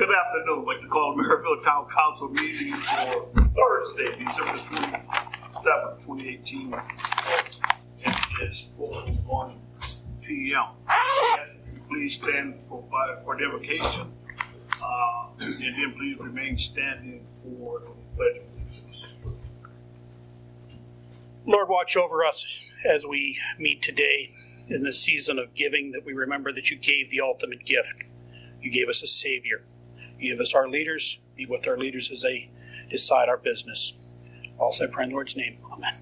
Good afternoon. I'd like to call the Merrillville Town Council meeting for Thursday, December 27th, 2018. It is 4:01 p.m. Please stand for the invocation, and then please remain standing for the pledge of allegiance. Lord, watch over us as we meet today in this season of giving, that we remember that you gave the ultimate gift. You gave us a Savior. You give us our leaders. Be with our leaders as they decide our business. Also, I pray in the Lord's name. Amen.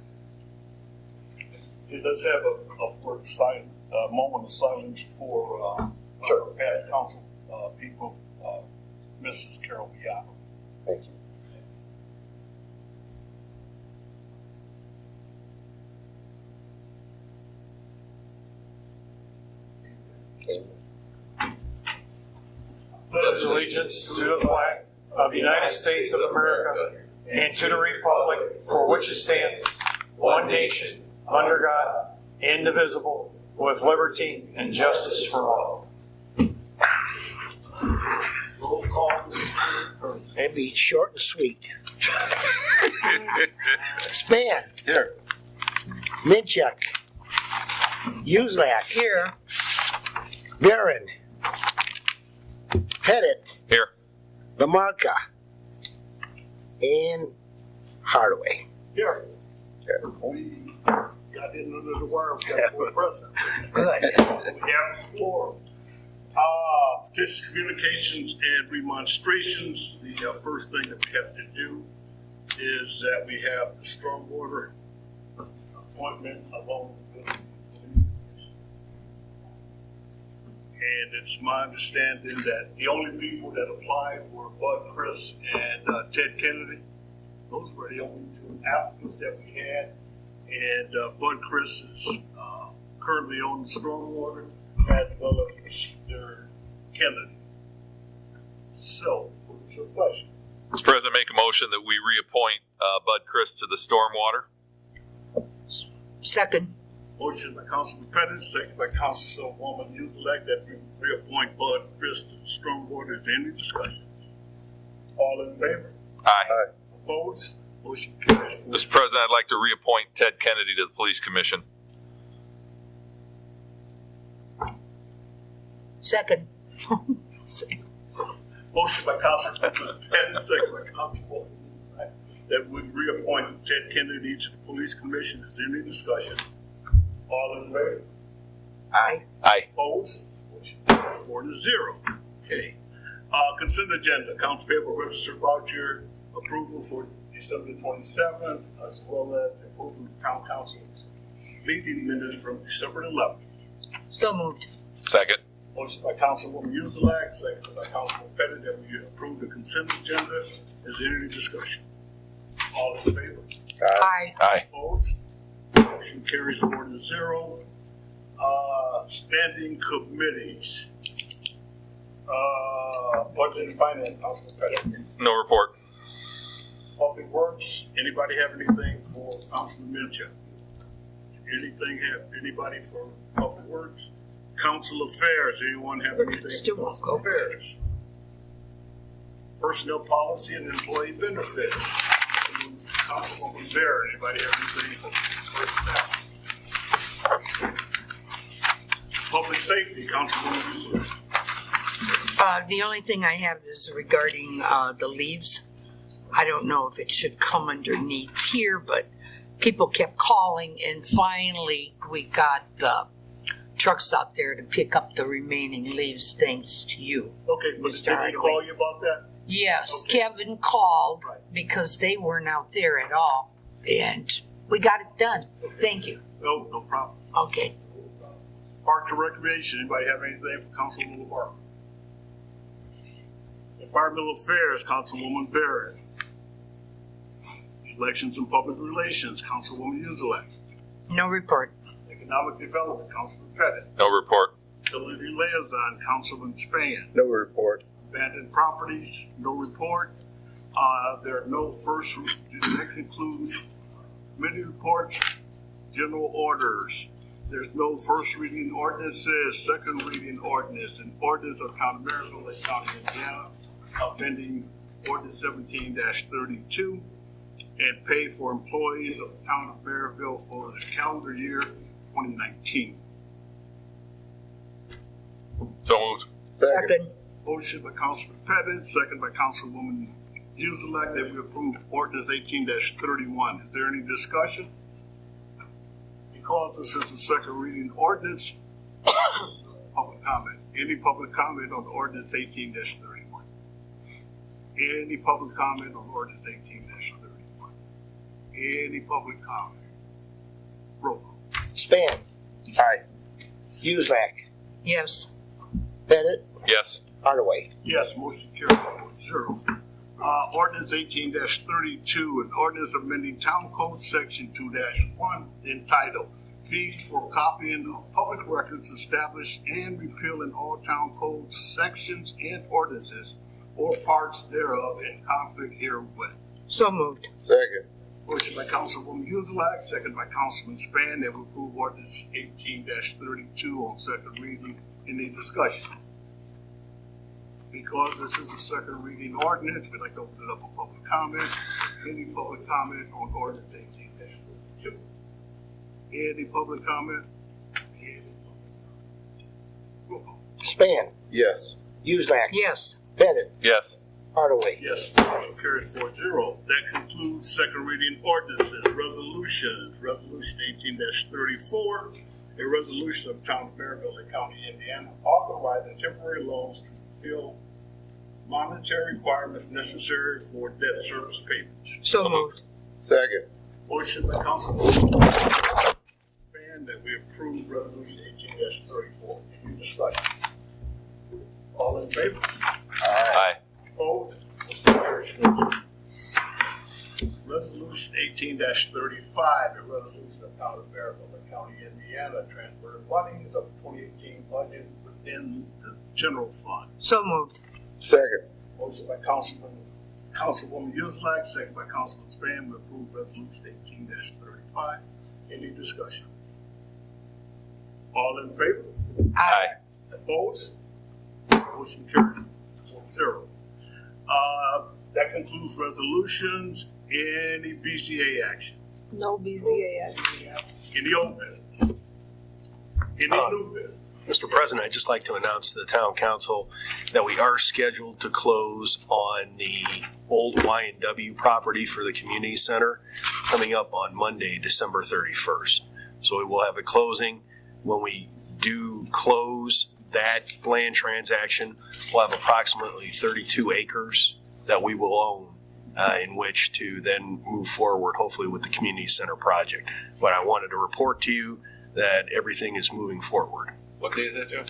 Okay, let's have a moment of silence for our past council people, Mrs. Carol Biano. Thank you. Pledge allegiance to the flag of the United States of America and to the republic for which it stands, one nation, under God, indivisible, with liberty and justice for all. Roll call. That'd be short and sweet. Span. Here. Minchuk. Uselak. Here. Barron. Pettit. Here. Lamarca. And Hardaway. Here. We got in under the wire. We got four present. Good. We have four. Petition communications and demonstrations. The first thing that we have to do is that we have the stormwater appointment along with the and it's my understanding that the only people that applied were Bud Chris and Ted Kennedy. Those were the only two applicants that we had. And Bud Chris is currently on the stormwater as well as Mr. Kennedy. So, what's your question? Mr. President, make a motion that we reappoint Bud Chris to the stormwater. Second. Motion by Councilman Pettis, second by Councilwoman Uselak, that we reappoint Bud Chris to the stormwater. Is there any discussion? All in favor? Aye. Opposed? Motion carries. Mr. President, I'd like to reappoint Ted Kennedy to the Police Commission. Second. Motion by Councilman Pettis, second by Councilwoman Uselak, that we reappoint Ted Kennedy to the Police Commission. Is there any discussion? All in favor? Aye. Aye. Opposed? Motion carries 4-0. Okay. Consent agenda, accounts payable register voucher approval for December 27th, as well as the approval of town council meeting minutes from December 11th. So moved. Second. Motion by Councilwoman Uselak, second by Councilman Pettit, that we approve the consent agenda. Is there any discussion? All in favor? Aye. Aye. Opposed? Motion carries 4-0. Standing committees. Budget and Finance, Councilman Pettit. No report. Public Works, anybody have anything for Councilman Minchuk? Anybody for Public Works? Council Affairs, anyone have anything Still for won't Council go. Affairs? Personnel Policy and Employee Benefits. Councilwoman Barrett, anybody have anything for personnel? Public Safety, Councilwoman Uselak. The only thing I have is regarding the leaves. I don't know if it should come underneath here, but people kept calling, and finally we got trucks out there to pick up the remaining leaves, thanks to you. Okay, but Mr. did he Hardaway. call you about that? Yes, Okay. Kevin called Right. because they weren't out there at all, and we got it done. Thank you. No problem. Okay. Park to Recreation, anybody have anything for Councilwoman Barber? Environmental Affairs, Councilwoman Barrett. Elections and Public Relations, Councilwoman Uselak. No report. Economic Development, Councilman Pettit. No report. Utility Liaison, Councilman Span. No report. Abandoned Properties, no report. There are no first, that concludes committee reports, general orders. There's no first reading ordinances, second reading ordinance, and ordinance of County of Merrillville, Lake County, Indiana, amending ordinance 17-32 and pay for employees of the town of Merrillville for the calendar year 2019. So moved. Second. Motion by Councilman Pettit, second by Councilwoman Uselak, that we approve ordinance 18-31. Is there any discussion? Because this is a second reading ordinance, public comment. Any public comment on ordinance 18-31? Any public comment on ordinance 18-31? Any public comment? Roll call. Span. Aye. Uselak. Yes. Pettit. Yes. Hardaway. Yes, motion carried 4-0. Ordinance 18-32, an ordinance amending Town Code Section 2-1 entitled Fees for Copying of Public Records Established and Repealing all Town Code sections and ordinances or parts thereof in conflict herewith. So moved. Second. Motion by Councilwoman Uselak, second by Councilman Span, that we approve ordinance 18-32 on second reading. Any discussion? Because this is a second reading ordinance, we'd like to open it up for public comment. Any public comment on ordinance 18-32? Any public comment? Any public comment? Roll call. Span. Yes. Uselak. Yes. Pettit. Yes. Hardaway. Yes, motion carried 4-0. That concludes second reading ordinances. Resolutions. Resolution 18-34, a resolution of the Town of Merrillville, County, Indiana, authorizing temporary loans to fulfill monetary requirements necessary for debt service payments. So moved. Second. Motion by Councilman Span that we approve resolution 18-34. Any discussion? All in favor? Aye. Opposed? Motion carries 4-0. Resolution 18-35, a resolution of Town of Merrillville, County, Indiana, transferring monies of the 2018 budget within the general fund. So moved. Second. Motion by Councilwoman Uselak, second by Councilman Span, to approve resolution 18-35. Any discussion? All in favor? Aye. Opposed? Motion carried 4-0. That concludes resolutions. Any BZA action? No BZA action. Any old business? Any new business? Mr. President, I'd just like to announce to the town council that we are scheduled to close on the old Y&W property for the community center coming up on Monday, December 31st. So we will have a closing. When we do close that land transaction, we'll have approximately 32 acres that we will own in which to then move forward, hopefully, with the community center project. But I wanted to report to you that everything is moving forward. What day is that, Joe?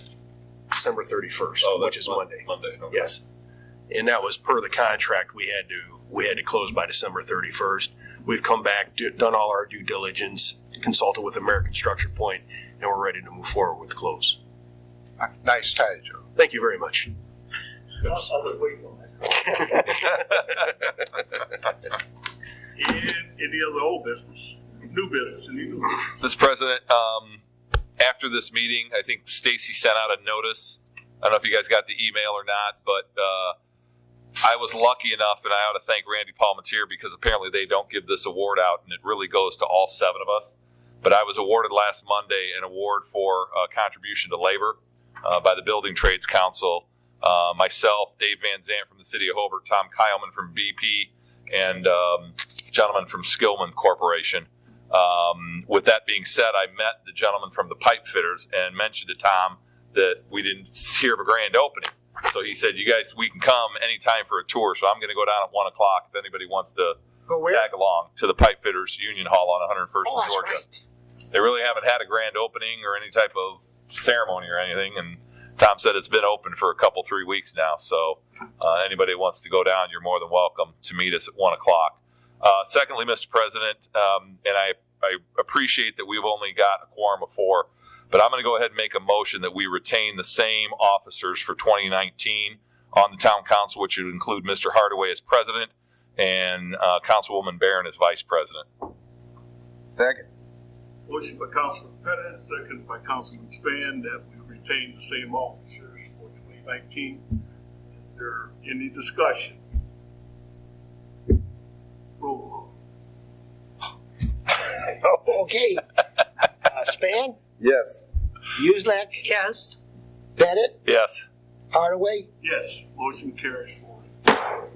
December 31st, which is Monday. Monday. Okay. Yes. And that was per the contract. We had to close by December 31st. We've come back, done all our due diligence, consulted with American Structure Point, and we're ready to move forward with the close. Nice tie, Joe. Thank you very much. I was waiting on that. Any other old business? New business? Any new business? Mr. President, after this meeting, I think Stacy sent out a notice. I don't know if you guys got the email or not, but I was lucky enough, and I ought to thank Randy Palmentier because apparently they don't give this award out, and it really goes to all 7 of us. But I was awarded last Monday an award for contribution to labor by the Building Trades Council. Myself, Dave Van Zandt from the City of Hobart, Tom Kyleman from BP, and a gentleman from Skillman Corporation. With that being said, I met the gentleman from the pipe fitters and mentioned to Tom that we didn't hear of a grand opening. So he said, you guys, we can come anytime for a tour. So I'm going to go down at 1 o'clock if anybody wants to Go where? tag along to the Pipe Fitters Union Hall on 101st Oh, in that's Georgia. right. They really haven't had a grand opening or any type of ceremony or anything. And Tom said it's been open for a couple, 3 weeks now. So anybody who wants to go down, you're more than welcome to meet us at 1 o'clock. Secondly, Mr. President, and I appreciate that we've only got a quorum of 4, but I'm going to go ahead and make a motion that we retain the same officers for 2019 on the town council, which would include Mr. Hardaway as president and Councilwoman Barron as vice president. Second. Motion by Councilman Pettit, second by Councilman Span, that we retain the same officers for 2019. there any discussion? Roll call. Okay. Span, Yes. Uselak, Yes. Bennett, Yes. Hardaway. Yes, motion carries forward.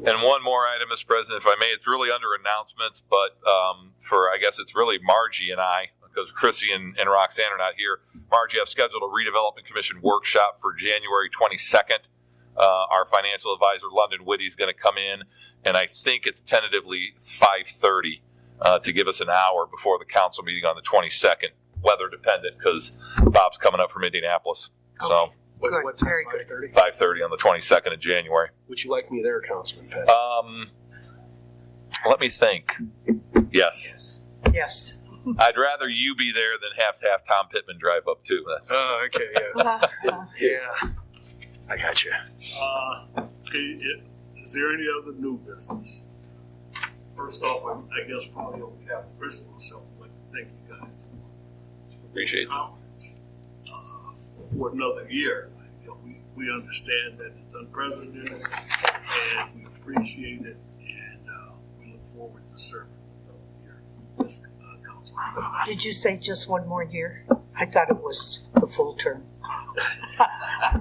And one more item, Mr. President, if I may, it's really under announcements, but I guess it's really Margie and I, because Chrissy and Roxanne are not here. Margie, I've scheduled a redevelopment commission workshop for January 22nd. Our financial advisor, London Whitty, is going to come in, and I think it's tentatively 5:30 to give us an hour before the council meeting on the 22nd, weather dependent, because Bob's coming up from Indianapolis. So Good, What time? very good. 5:30? 5:30 on the 22nd of January. Would you like me there, Councilman Pettit? Let me think. Yes. Yes. I'd rather you be there than have to have Tom Pittman drive up too. Oh, okay, yeah. Yeah. I got you. Okay, is there any other new business? First off, I guess probably on behalf of Chris and myself, I'd like to thank you guys Appreciate it. for another year. You know, we understand that it's unprecedented, and we appreciate it, and we look forward to serving this council. Did you say just one more year? I thought it was the full term.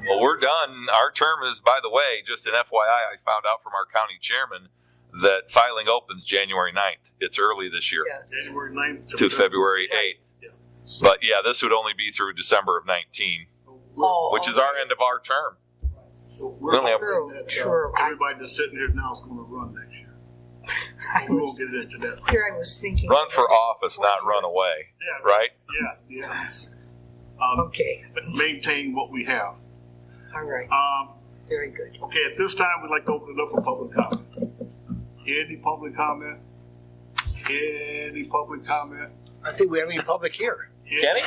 Well, we're done. Our term is, by the way, just an FYI, I found out from our county chairman that filing opens January 9th. It's early this year Yes. January 9th to February 8th. But yeah, this would only be through December of 19, Oh, which is our end of our term. So we're Really? hoping that True. everybody that's sitting here now is going to run next year. I We won't was, get into that. here I was thinking. Run for office, not run away, Yeah, right? yeah. Okay, But maintain what we have. all right, very good. Okay, at this time, we'd like to open it up for public comment. Any public comment? Any public comment? I think we have any public here. Kenny?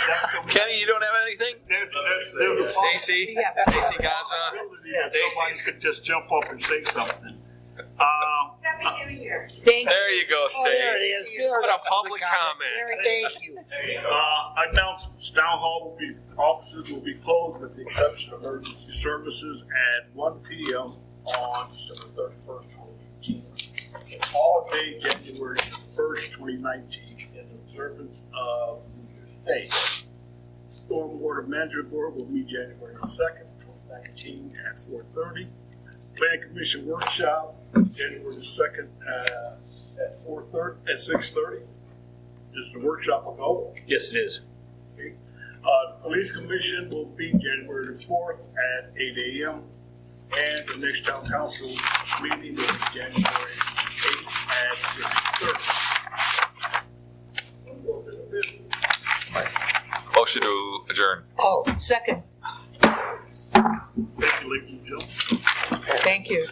Kenny, you don't have anything? There's a Stacy Yeah. Gaza. possibility that somebody could just jump up and say something. Happy New Year. Thank There you go, Oh, there it Stacy. is. There What it a is. public comment. Thank you. Announcements, town hall offices will be closed with the exception of emergency services at 1 p.m. on December 31st, 2018. All day January 1st, 2019, in observance of New Year's Day. Stormwater Management Board will meet January 2nd, 2019 at 4:30. Plan Commission Workshop, January 2nd at 4:30, at 6:30. Is the workshop a go? Yes, it is. The Police Commission will be January the 4th at 8 a.m. And the next town council meeting will be January 8th at 6:30. One more bit of business. Motion to adjourn. Oh, second, Thank you, ladies and gentlemen. thank you.